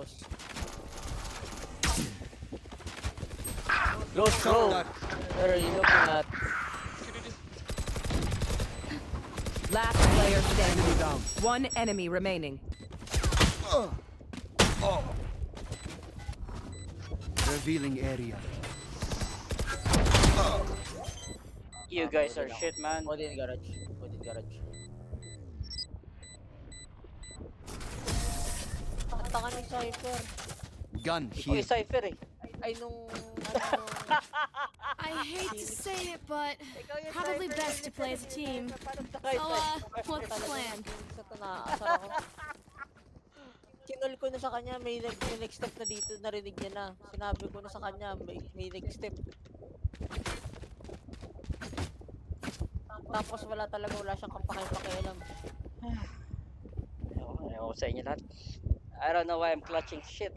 boss. Close, bro. Where are you looking at? Last player standing. One enemy remaining. Revealing area. You guys are shit, man. Odin garage. Odin garage. Ang tanga ni Cypher. Gun Uy, here. Cypher eh. Ay, nung... Ano, I hate to say it, but ikaw yung probably Cypher, best to play as a team. So, what's the plan? Sa tanaasar ako. Kinol ko na sa kanya, may next step na dito, narinig niya na. Sinabi ko na sa kanya, may next step. Tapos wala siyang kapakialam. Ewan ko sa inyo lahat. I don't know why I'm clutching shit.